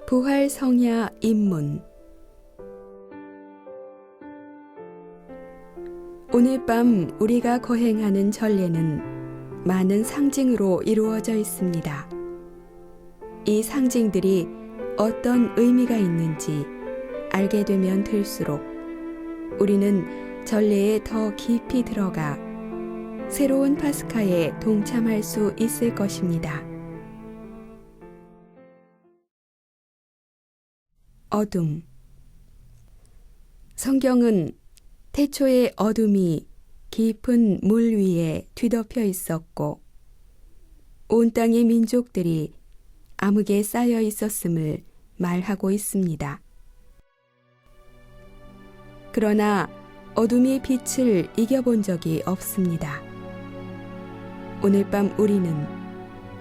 부활 성야 입문. 오늘 밤 우리가 거행하는 전례는 많은 상징으로 이루어져 있습니다. 이 상징들이 어떤 의미가 있는지 알게 되면 될수록 우리는 전례에 더 깊이 들어가 새로운 파스카에 동참할 수 있을 것입니다. 어둠. 성경은 태초에 어둠이 깊은 물 위에 뒤덮여 있었고 온 땅의 민족들이 암흑에 쌓여 있었음을 말하고 있습니다. 그러나 어둠이 빛을 이겨본 적이 없습니다. 오늘 밤 우리는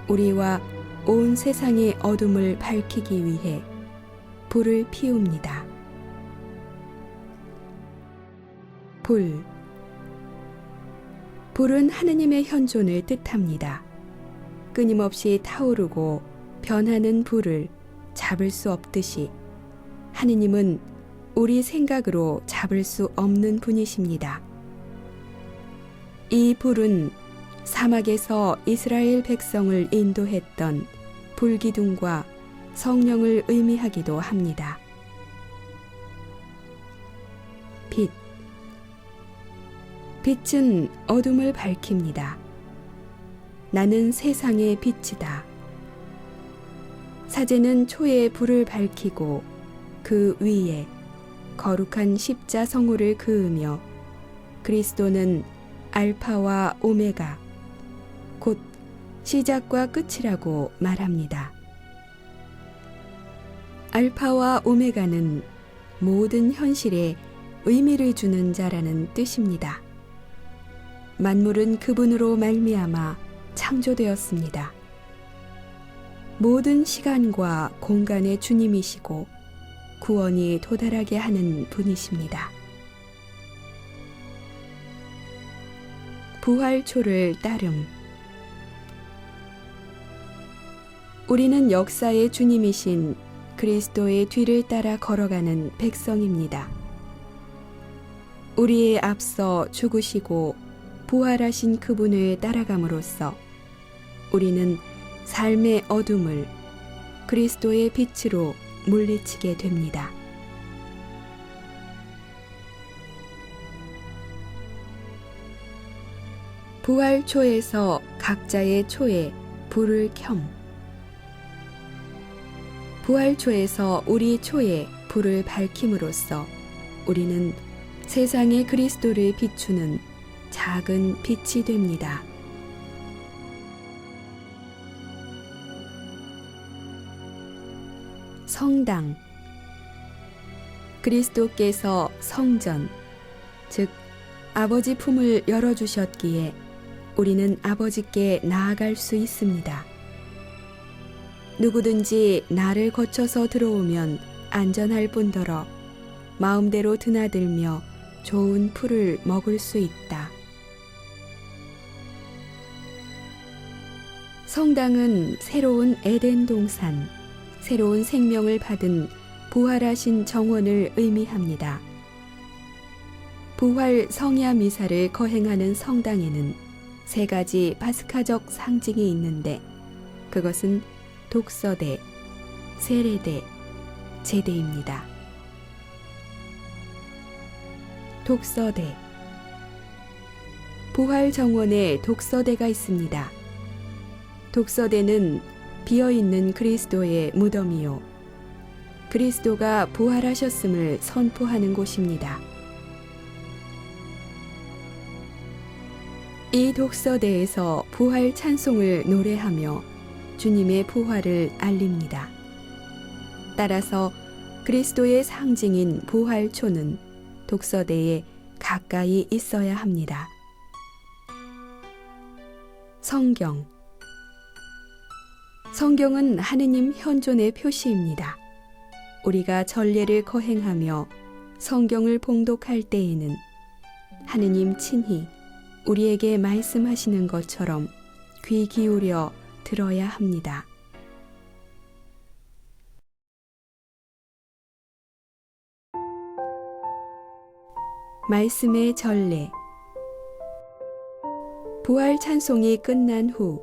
우리와 온 세상의 어둠을 밝히기 위해 불을 피웁니다. 불. 불은 하느님의 현존을 뜻합니다. 끊임없이 타오르고 변하는 불을 잡을 수 없듯이 하느님은 우리 생각으로 잡을 수 없는 분이십니다. 이 불은 사막에서 이스라엘 백성을 인도했던 불기둥과 성령을 의미하기도 합니다. 빛. 빛은 어둠을 밝힙니다. 나는 세상의 빛이다. 사제는 초에 불을 밝히고 그 위에 거룩한 십자성호를 그으며 그리스도는 알파와 오메가, 곧 시작과 끝이라고 말합니다. 알파와 오메가는 모든 현실에 의미를 주는 자라는 뜻입니다. 만물은 그분으로 말미암아 창조되었습니다. 모든 시간과 공간의 주님이시고 구원이 도달하게 하는 분이십니다. 부활초를 따름. 우리는 역사의 주님이신 그리스도의 뒤를 따라 걸어가는 백성입니다. 우리에 앞서 죽으시고 부활하신 그분을 따라감으로써 우리는 삶의 어둠을 그리스도의 빛으로 물리치게 됩니다. 부활초에서 각자의 초에 불을 켬. 부활초에서 우리 초에 불을 밝힘으로써 우리는 세상에 그리스도를 비추는 작은 빛이 됩니다. 성당. 그리스도께서 성전, 즉 아버지 품을 열어주셨기에 우리는 아버지께 나아갈 수 있습니다. 누구든지 나를 거쳐서 들어오면 안전할 뿐더러 마음대로 드나들며 좋은 풀을 먹을 수 있다. 성당은 새로운 에덴 동산, 새로운 생명을 받은 부활하신 정원을 의미합니다. 부활 성야 미사를 거행하는 성당에는 세 가지 파스카적 상징이 있는데 그것은 독서대, 세례대, 제대입니다. 독서대. 부활 정원에 독서대가 있습니다. 독서대는 비어있는 그리스도의 무덤이요 그리스도가 부활하셨음을 선포하는 곳입니다. 이 독서대에서 부활 찬송을 노래하며 주님의 부활을 알립니다. 따라서 그리스도의 상징인 부활초는 독서대에 가까이 있어야 합니다. 성경. 성경은 하느님 현존의 표시입니다. 우리가 전례를 거행하며 성경을 봉독할 때에는 하느님 친히 우리에게 말씀하시는 것처럼 귀 기울여 들어야 합니다. 말씀의 전례. 부활 찬송이 끝난 후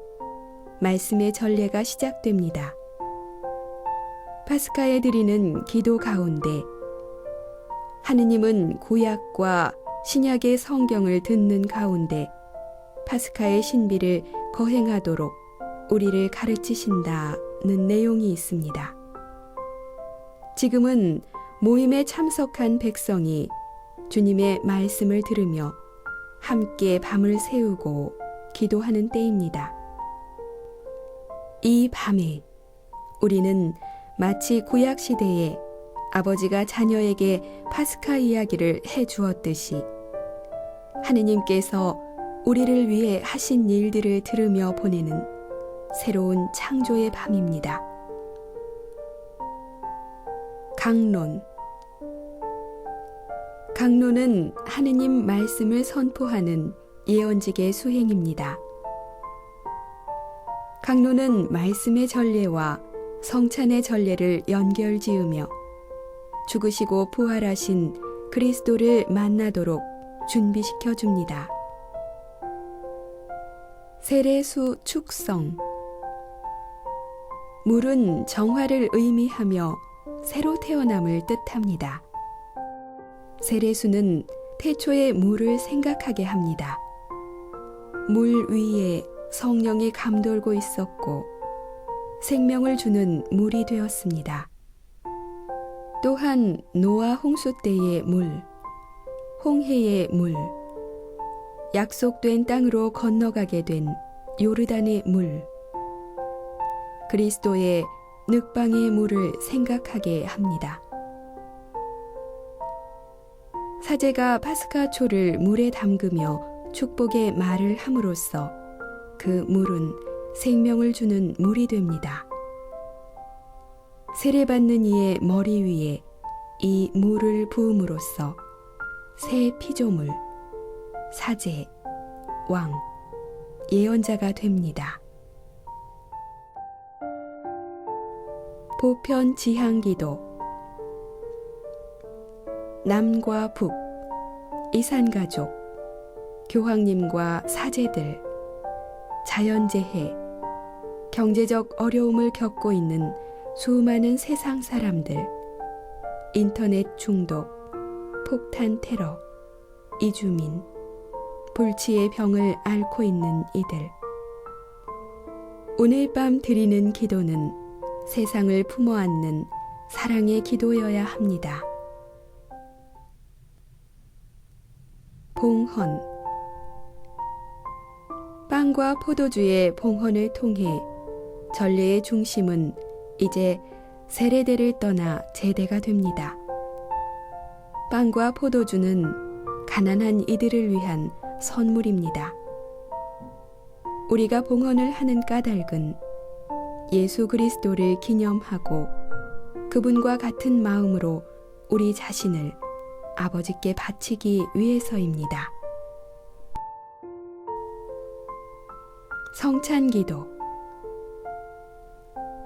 말씀의 전례가 시작됩니다. 파스카에 드리는 기도 가운데 하느님은 구약과 신약의 성경을 듣는 가운데 파스카의 신비를 거행하도록 우리를 가르치신다는 내용이 있습니다. 지금은 모임에 참석한 백성이 주님의 말씀을 들으며 함께 밤을 새우고 기도하는 때입니다. 이 밤에 우리는 마치 구약시대에 아버지가 자녀에게 파스카 이야기를 해주었듯이 하느님께서 우리를 위해 하신 일들을 들으며 보내는 새로운 창조의 밤입니다. 강론. 강론은 하느님 말씀을 선포하는 예언직의 수행입니다. 강론은 말씀의 전례와 성찬의 전례를 연결지으며 죽으시고 부활하신 그리스도를 만나도록 준비시켜 줍니다. 세례수 축성. 물은 정화를 의미하며 새로 태어남을 뜻합니다. 세례수는 태초의 물을 생각하게 합니다. 물 위에 성령이 감돌고 있었고 생명을 주는 물이 되었습니다. 또한 노아 홍수 때의 물, 홍해의 물, 약속된 땅으로 건너가게 된 요르단의 물, 그리스도의 늑방의 물을 생각하게 합니다. 사제가 파스카초를 물에 담그며 축복의 말을 함으로써 그 물은 생명을 주는 물이 됩니다. 세례받는 이의 머리 위에 이 물을 부음으로써 새 피조물, 사제, 왕, 예언자가 됩니다. 보편 지향기도. 남과 북, 이산가족, 교황님과 사제들, 자연재해, 경제적 어려움을 겪고 있는 수많은 세상 사람들, 인터넷 중독, 폭탄 테러, 이주민, 불치의 병을 앓고 있는 이들. 오늘 밤 드리는 기도는 세상을 품어안는 사랑의 기도여야 합니다. 봉헌. 빵과 포도주의 봉헌을 통해 전례의 중심은 이제 세례대를 떠나 제대가 됩니다. 빵과 포도주는 가난한 이들을 위한 선물입니다. 우리가 봉헌을 하는 까닭은 예수 그리스도를 기념하고 그분과 같은 마음으로 우리 자신을 아버지께 바치기 위해서입니다. 성찬기도.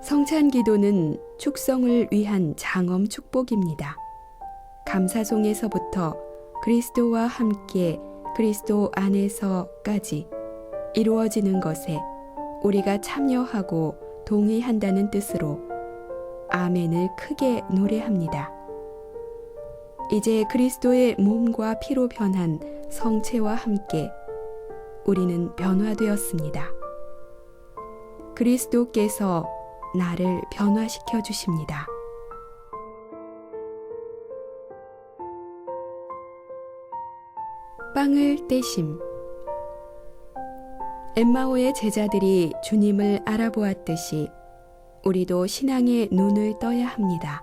성찬기도는 축성을 위한 장엄 축복입니다. 감사송에서부터 그리스도와 함께 그리스도 안에서까지 이루어지는 것에 우리가 참여하고 동의한다는 뜻으로 아멘을 크게 노래합니다. 이제 그리스도의 몸과 피로 변한 성체와 함께 우리는 변화되었습니다. 그리스도께서 나를 변화시켜 주십니다. 빵을 떼심. 엠마오의 제자들이 주님을 알아보았듯이 우리도 신앙의 눈을 떠야 합니다.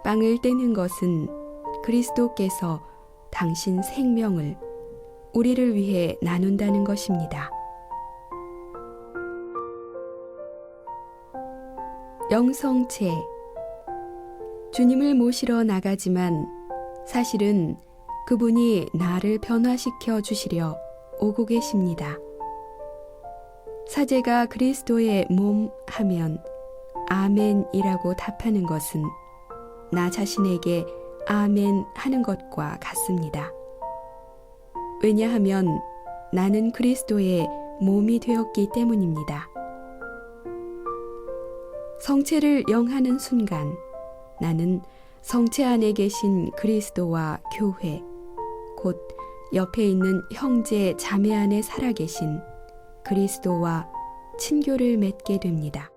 빵을 떼는 것은 그리스도께서 당신 생명을 우리를 위해 나눈다는 것입니다. 영성체. 주님을 모시러 나가지만 사실은 그분이 나를 변화시켜 주시려 오고 계십니다. 사제가 그리스도의 몸 하면 아멘이라고 답하는 것은 나 자신에게 아멘 하는 것과 같습니다. 왜냐하면 나는 그리스도의 몸이 되었기 때문입니다. 성체를 영하는 순간 나는 성체 안에 계신 그리스도와 교회, 곧 옆에 있는 형제 자매 안에 살아계신 그리스도와 친교를 맺게 됩니다.